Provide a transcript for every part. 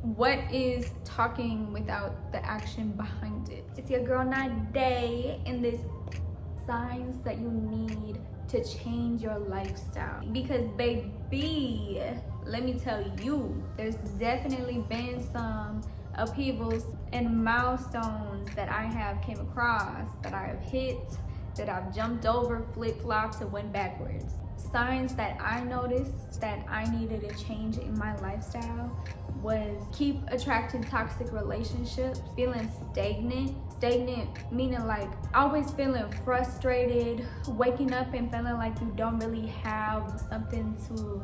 What is talking without the action behind it? It's your girl Nade in this signs that you need to change your lifestyle. Because baby, let me tell you, there's definitely been some upheavals and milestones that I have came across, that I have hit, that I've jumped over, flip-flopped, and went backwards. Signs that I noticed that I needed a change in my lifestyle was keep attracting toxic relationships, feeling stagnant meaning like always feeling frustrated, waking up and feeling like you don't really have something to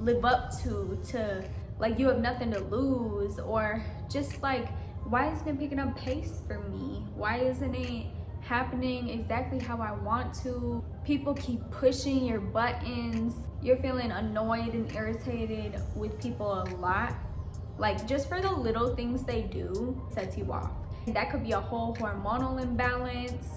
live up to like you have nothing to lose, or just like, why isn't it picking up pace for me? Why isn't it happening exactly how I want to? People keep pushing your buttons. You're feeling annoyed and irritated with people a lot. Like, just for the little things they do sets you off. That could be a whole hormonal imbalance,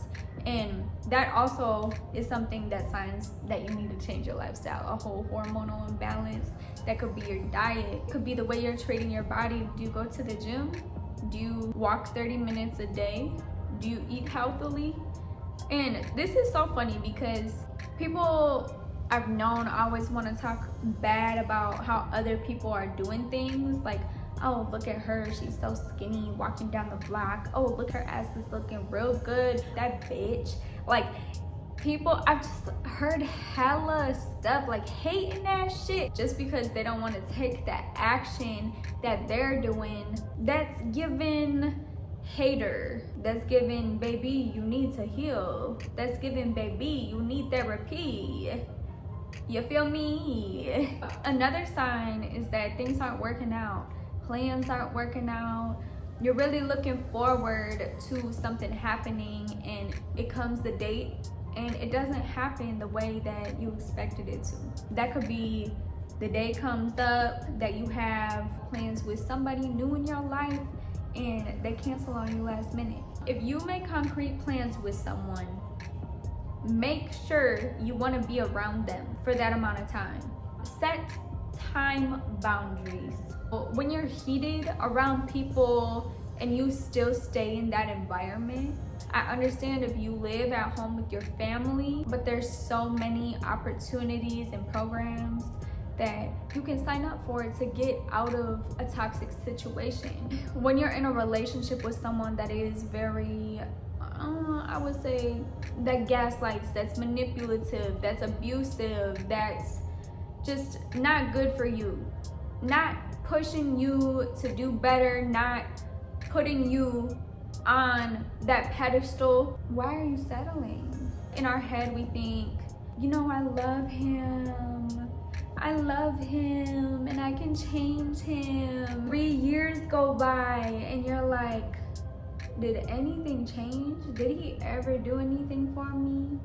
and that also is something that signs that you need to change your lifestyle. A whole hormonal imbalance. That could be your diet. It could be the way you're treating your body. Do you go to the gym? Do you walk 30 minutes a day? Do you eat healthily? And this is so funny because people I've known always want to talk bad about how other people are doing things. Like, oh, look at her, she's so skinny walking down the block. Oh, look, her ass is looking real good. That bitch. Like, people, I've just heard hella stuff like hating that shit just because they don't want to take that action that they're doing. That's giving hater. That's giving, baby, you need to heal. That's giving, baby, you need therapy. You feel me? Another sign is that things aren't working out. Plans aren't working out. You're really looking forward to something happening, and it comes the date and it doesn't happen the way that you expected it to. That could be the day comes up that you have plans with somebody new in your life and they cancel on you last minute. If you make concrete plans with someone, make sure you want to be around them for that amount of time. Set time boundaries. When you're heated around people and you still stay in that environment, I understand if you live at home with your family, but there's so many opportunities and programs that you can sign up for to get out of a toxic situation. When you're in a relationship with someone that is very I would say that gaslights, that's manipulative, that's abusive, that's just not good for you, not pushing you to do better, not putting you on that pedestal, why are you settling? In our head we think, you know, I love him and I can change him. 3 years go by and you're like, did anything change? Did he ever do anything for me?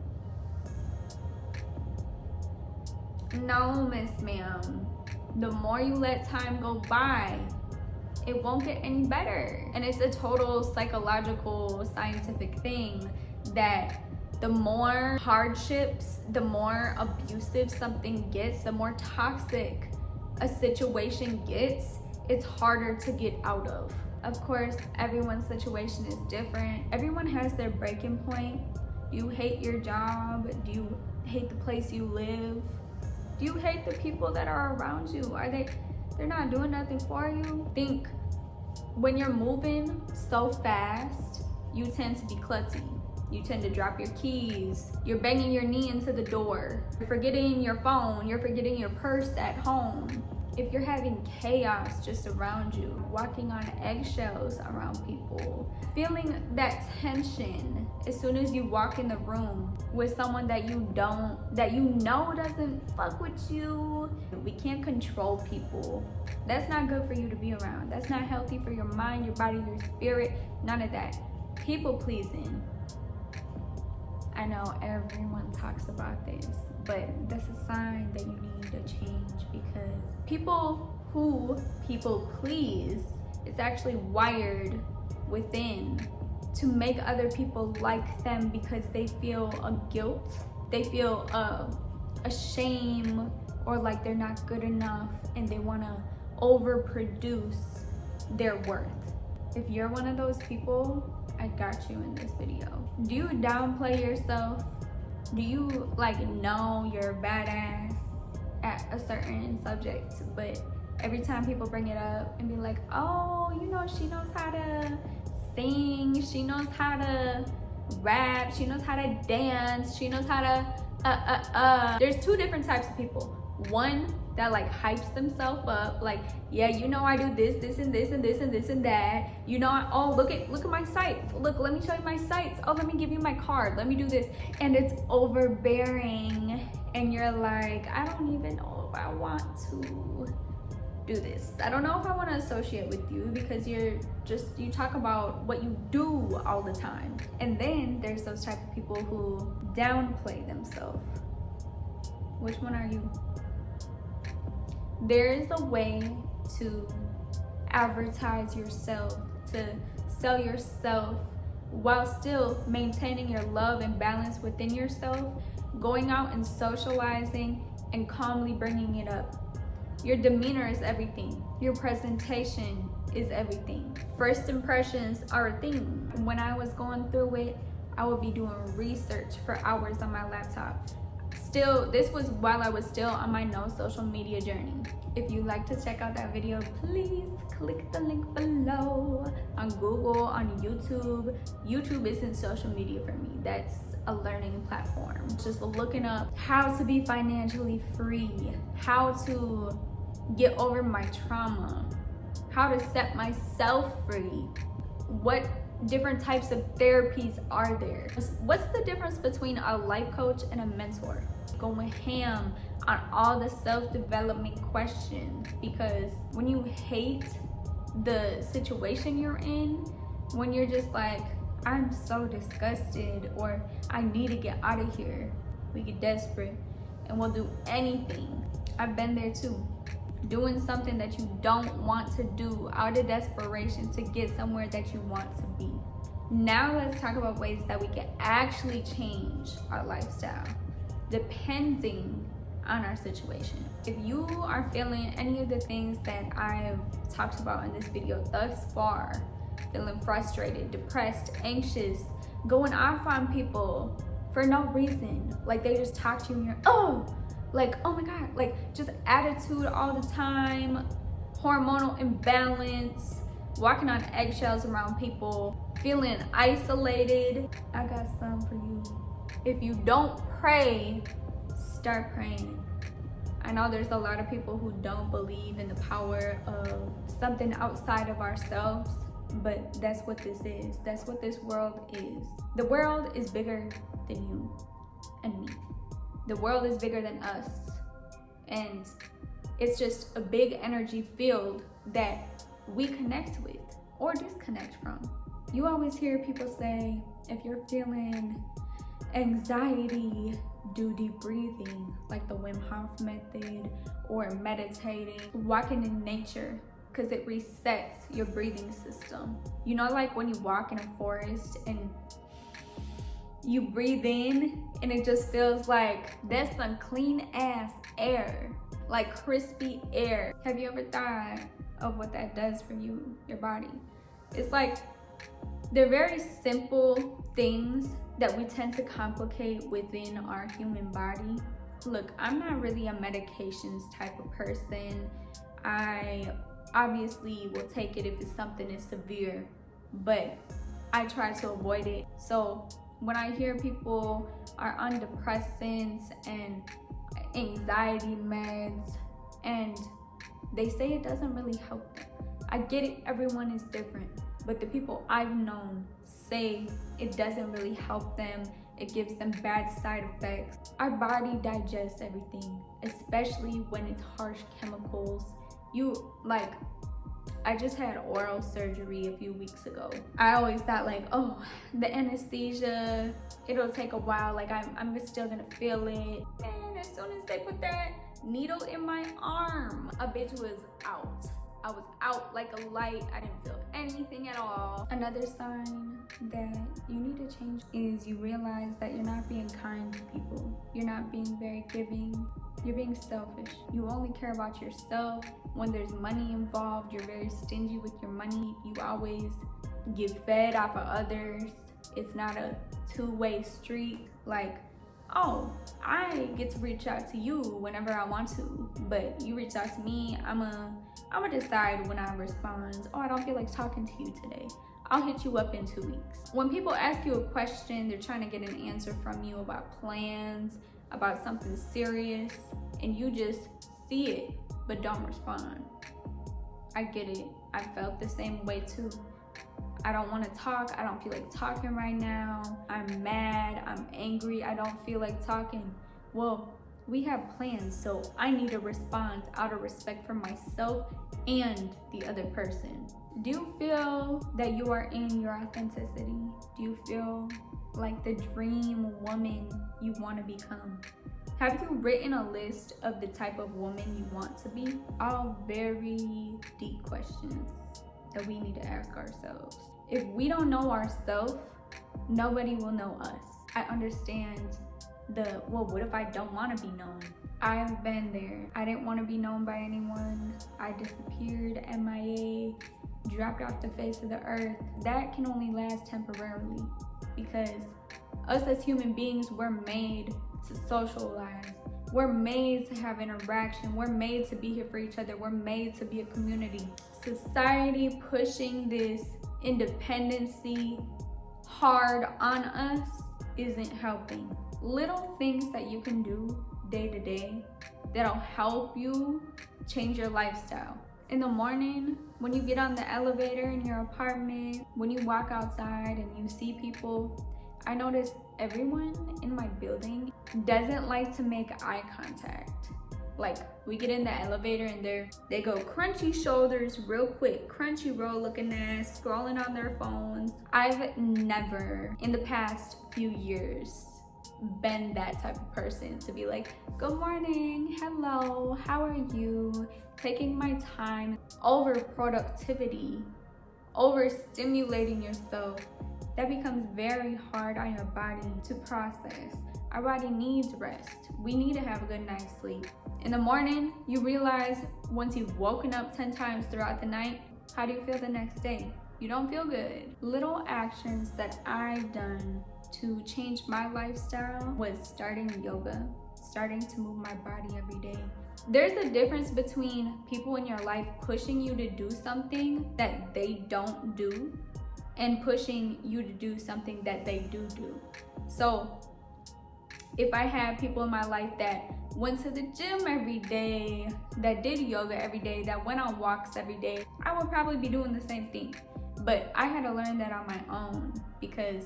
No, Miss Ma'am. The more you let time go by, it won't get any better. And it's a total psychological, scientific thing that the more hardships, the more abusive something gets, the more toxic a situation gets, it's harder to get out of. Of course, everyone's situation is different. Everyone has their breaking point. Do you hate your job? Do you hate the place you live? Do you hate the people that are around you? They're not doing nothing for you? Think when you're moving so fast, you tend to be klutzy. You tend to drop your keys. You're banging your knee into the door. You're forgetting your phone. You're forgetting your purse at home. If you're having chaos just around you, walking on eggshells around people, feeling that tension as soon as you walk in the room with someone that you know doesn't fuck with you. We can't control people. That's not good for you to be around. That's not healthy for your mind, your body, your spirit, none of that. People pleasing. I know everyone talks about this, but that's a sign that you need to change, because people who people please, it's actually wired within to make other people like them because they feel a guilt, they feel a shame, or like they're not good enough, and they want to overproduce their worth. If you're one of those people, I got you in this video. Do you downplay yourself? Do you like know you're badass at a certain subject, but every time people bring it up and be like, oh, you know, she knows how to sing, she knows how to rap, she knows how to dance, she knows how to There's two different types of people. One that like hypes themselves up, like, yeah, you know, I do this, this, and this, and this, and this, and that. You know, oh, look at my sites. Look, let me show you my sites. Oh, let me give you my card. Let me do this. And it's overbearing. And you're like, I don't even know if I want to do this. I don't know if I want to associate with you because you talk about what you do all the time. And then there's those type of people who downplay themselves. Which one are you? There is a way to advertise yourself, to sell yourself while still maintaining your love and balance within yourself, going out and socializing and calmly bringing it up. Your demeanor is everything. Your presentation is everything. First impressions are a thing. When I was going through it, I would be doing research for hours on my laptop. This was while I was still on my no social media journey. If you'd like to check out that video, please click the link below. On Google, on YouTube. YouTube isn't social media for me. That's a learning platform. Just looking up how to be financially free, how to get over my trauma, how to set myself free, what different types of therapies are there. What's the difference between a life coach and a mentor? Going ham on all the self-development questions, because when you hate the situation you're in, when you're just like, I'm so disgusted, or I need to get out of here, we get desperate and we'll do anything. I've been there too. Doing something that you don't want to do out of desperation to get somewhere that you want to be. Now let's talk about ways that we can actually change our lifestyle depending on our situation. If you are feeling any of the things that I've talked about in this video thus far, feeling frustrated, depressed, anxious, going off on people for no reason, like they just talk to you and you're, like, oh my God, like just attitude all the time, hormonal imbalance, walking on eggshells around people, feeling isolated, I got some for you. If you don't pray, start praying. I know there's a lot of people who don't believe in the power of something outside of ourselves, but that's what this is. That's what this world is. The world is bigger than you and me. The world is bigger than us. And it's just a big energy field that we connect with or disconnect from. You always hear people say, if you're feeling anxiety, do deep breathing, like the Wim Hof method, or meditating, walking in nature, because it resets your breathing system. You know, like when you walk in a forest and you breathe in and it just feels like that's some clean ass air, like crispy air. Have you ever thought of what that does for you, your body? It's like, they're very simple things that we tend to complicate within our human body. Look, I'm not really a medications type of person. I obviously will take it if it's something that's severe, but I try to avoid it. So when I hear people are on depressants and anxiety meds and they say it doesn't really help them, I get it, everyone is different, but the people I've known say it doesn't really help them. It gives them bad side effects. Our body digests everything, especially when it's harsh chemicals. I just had oral surgery a few weeks ago. I always thought like, oh, the anesthesia, it'll take a while, like I'm still gonna feel it. And as soon as they put that needle in my arm, a bitch was out. I was out like a light. I didn't feel anything at all. Another sign that you need to change is you realize that you're not being kind to people. You're not being very giving. You're being selfish. You only care about yourself when there's money involved, you're very stingy with your money. You always get fed off of others. It's not a two-way street. Like, oh, I get to reach out to you whenever I want to, but you reach out to me, I'ma decide when I respond. Oh, I don't feel like talking to you today. I'll hit you up in 2 weeks. When people ask you a question, they're trying to get an answer from you about plans, about something serious, and you just see it, but don't respond. I get it. I felt the same way too. I don't want to talk. I don't feel like talking right now. I'm mad. I'm angry. I don't feel like talking. Well, we have plans, so I need to respond out of respect for myself and the other person. Do you feel that you are in your authenticity? Do you feel like the dream woman you want to become? Have you written a list of the type of woman you want to be? All very deep questions that we need to ask ourselves. If we don't know ourselves, nobody will know us. I understand well, what if I don't want to be known? I've been there. I didn't want to be known by anyone. I disappeared, MIA, dropped off the face of the earth. That can only last temporarily, because us as human beings, we're made to socialize. We're made to have interaction. We're made to be here for each other. We're made to be a community. Society pushing this independency hard on us isn't helping. Little things that you can do day to day that'll help you change your lifestyle. In the morning, when you get on the elevator in your apartment, when you walk outside and you see people, I notice everyone in my building doesn't like to make eye contact. Like, we get in the elevator and they go crunchy shoulders real quick, crunchy roll looking ass, scrolling on their phones. I've never in the past few years been that type of person to be like, good morning, hello, how are you? Taking my time. Over productivity, over stimulating yourself, that becomes very hard on your body to process. Our body needs rest. We need to have a good night's sleep. In the morning, you realize once you've woken up 10 times throughout the night, how do you feel the next day? You don't feel good. Little actions that I've done to change my lifestyle was starting yoga, starting to move my body every day. There's a difference between people in your life pushing you to do something that they don't do and pushing you to do something that they do. So if I had people in my life that went to the gym every day, that did yoga every day, that went on walks every day, I would probably be doing the same thing. But I had to learn that on my own, because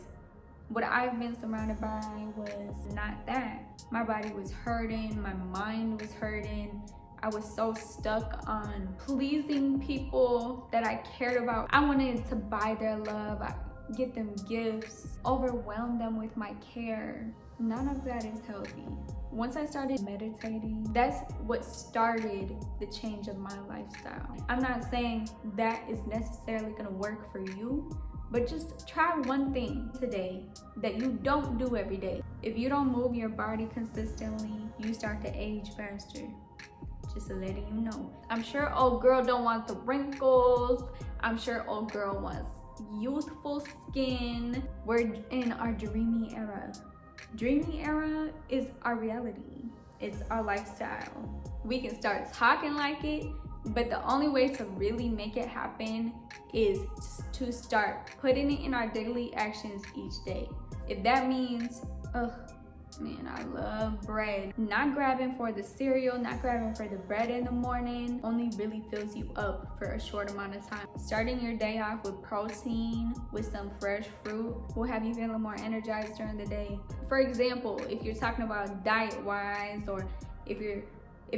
what I've been surrounded by was not that. My body was hurting, my mind was hurting. I was so stuck on pleasing people that I cared about. I wanted to buy their love, get them gifts, overwhelm them with my care. None of that is healthy. Once I started meditating, that's what started the change of my lifestyle. I'm not saying that is necessarily gonna work for you, but just try one thing today that you don't do every day. If you don't move your body consistently, you start to age faster. Just letting you know. I'm sure old girl don't want the wrinkles. I'm sure old girl wants youthful skin. We're in our dreamy era. Dreamy era is our reality. It's our lifestyle. We can start talking like it, but the only way to really make it happen is to start putting it in our daily actions each day. If that means, man, I love bread. Not grabbing for the cereal, not grabbing for the bread in the morning only really fills you up for a short amount of time. Starting your day off with protein, with some fresh fruit, will have you feeling more energized during the day. For example, if you're talking about diet-wise, or if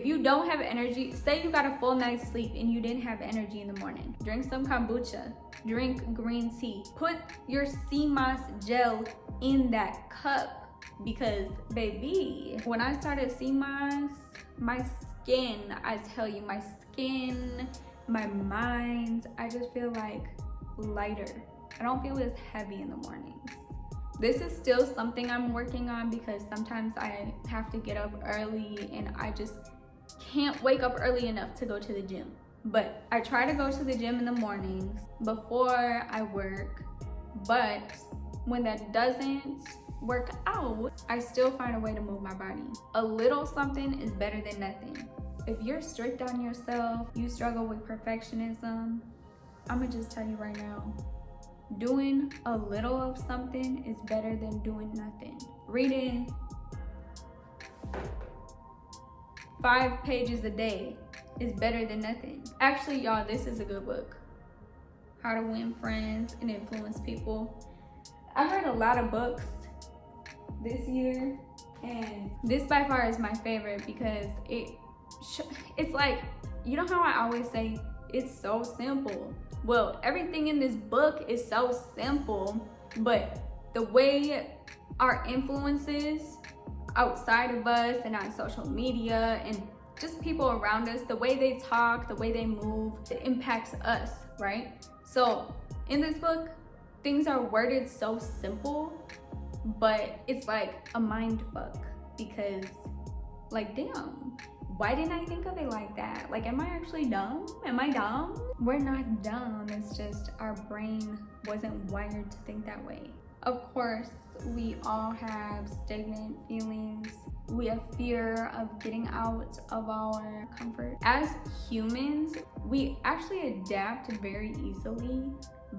you don't have energy, say you got a full night's sleep and you didn't have energy in the morning, drink some kombucha, drink green tea, put your sea moss gel in that cup. Because baby, when I started sea moss, my skin, I tell you, my skin, my mind, I just feel like lighter. I don't feel as heavy in the mornings. This is still something I'm working on, because sometimes I have to get up early and I just can't wake up early enough to go to the gym. But I try to go to the gym in the mornings before I work. But when that doesn't work out, I still find a way to move my body. A little something is better than nothing. If you're strict on yourself, you struggle with perfectionism, I'm gonna just tell you right now, doing a little of something is better than doing nothing. Reading 5 pages a day is better than nothing. Actually, y'all, this is a good book. How to Win Friends and Influence People. I've read a lot of books this year, and this by far is my favorite because it's like, you know how I always say it's so simple? Well, everything in this book is so simple, but the way our influences outside of us and on social media and just people around us, the way they talk, the way they move, it impacts us, right? So in this book, things are worded so simple, but it's like a mind fuck because, like, damn, why didn't I think of it like that? Like, am I actually dumb? Am I dumb? We're not dumb, it's just our brain wasn't wired to think that way. Of course, we all have stagnant feelings. We have fear of getting out of our comfort. As humans, we actually adapt very easily,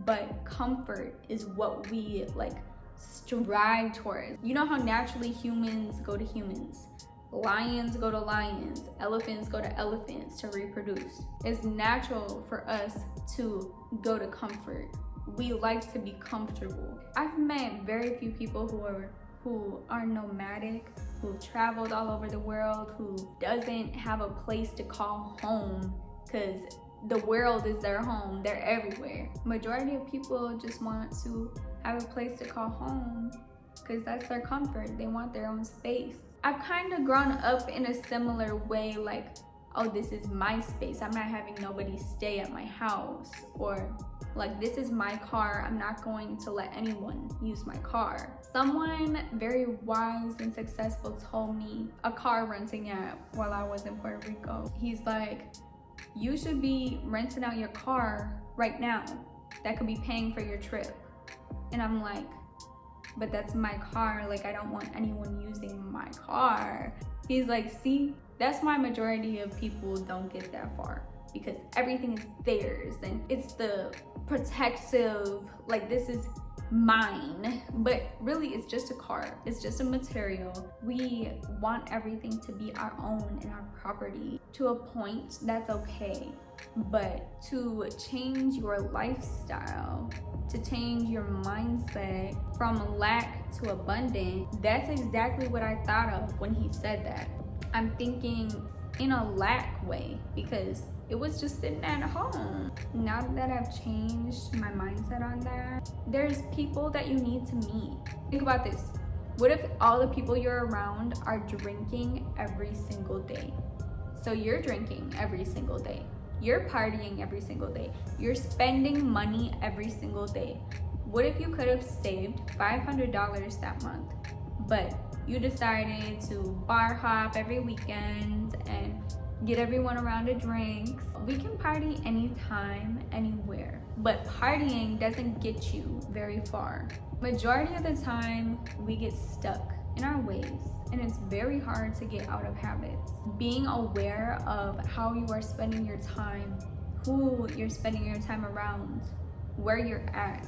but comfort is what we like strive towards. You know how naturally humans go to humans. Lions go to lions, elephants go to elephants to reproduce. It's natural for us to go to comfort. We like to be comfortable. I've met very few people who are nomadic, who've traveled all over the world, who doesn't have a place to call home because the world is their home. They're everywhere. Majority of people just want to have a place to call home because that's their comfort. They want their own space. I've kind of grown up in a similar way, like, oh, this is my space. I'm not having nobody stay at my house. Or like, this is my car. I'm not going to let anyone use my car. Someone very wise and successful told me, a car renting app while I was in Puerto Rico. He's like, you should be renting out your car right now. That could be paying for your trip. And I'm like, but that's my car. Like, I don't want anyone using my car. He's like, see, that's why majority of people don't get that far, because everything is theirs and it's the protective, like, this is mine, but really it's just a car, it's just a material. We want everything to be our own and our property. To a point, that's okay, but to change your lifestyle, to change your mindset from lack to abundant, that's exactly what I thought of when he said that. I'm thinking in a lack way because it was just sitting at home. Now that I've changed my mindset on that, there's people that you need to meet. Think about this. What if all the people you're around are drinking every single day? So you're drinking every single day. You're partying every single day. You're spending money every single day. What if you could have saved $500 that month, but you decided to bar hop every weekend and get everyone around to drinks? We can party anytime, anywhere, but partying doesn't get you very far. Majority of the time, we get stuck in our ways, and it's very hard to get out of habits. Being aware of how you are spending your time, who you're spending your time around, where you're at.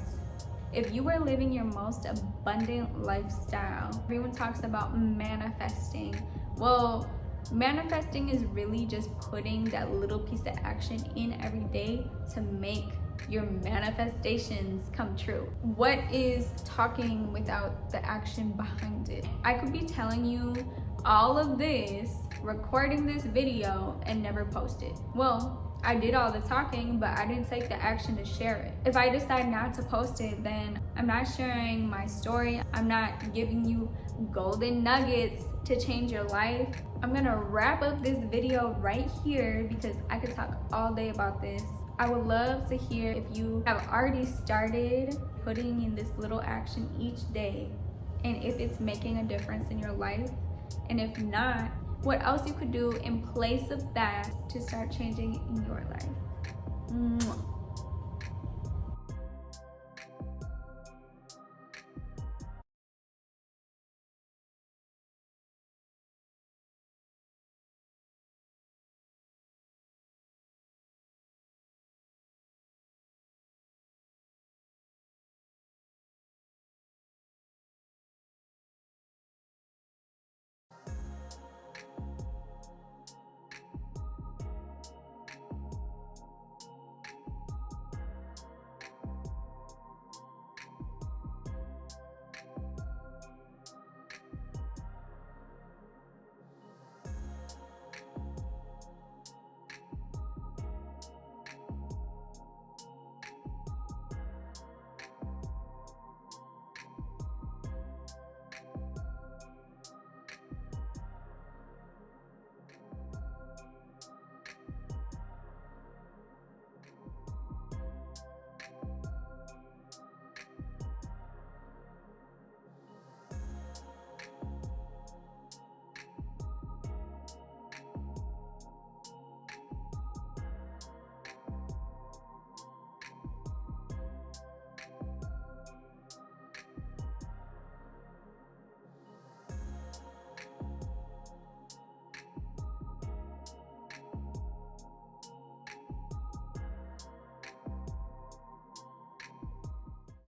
If you were living your most abundant lifestyle, everyone talks about manifesting. Well, manifesting is really just putting that little piece of action in every day to make your manifestations come true. What is talking without the action behind it? I could be telling you all of this, recording this video, and never post it. Well, I did all the talking, but I didn't take the action to share it. If I decide not to post it, then I'm not sharing my story. I'm not giving you golden nuggets to change your life. I'm gonna wrap up this video right here because I could talk all day about this. I would love to hear if you have already started putting in this little action each day and if it's making a difference in your life. And if not, what else you could do in place of that to start changing in your life. Mwah.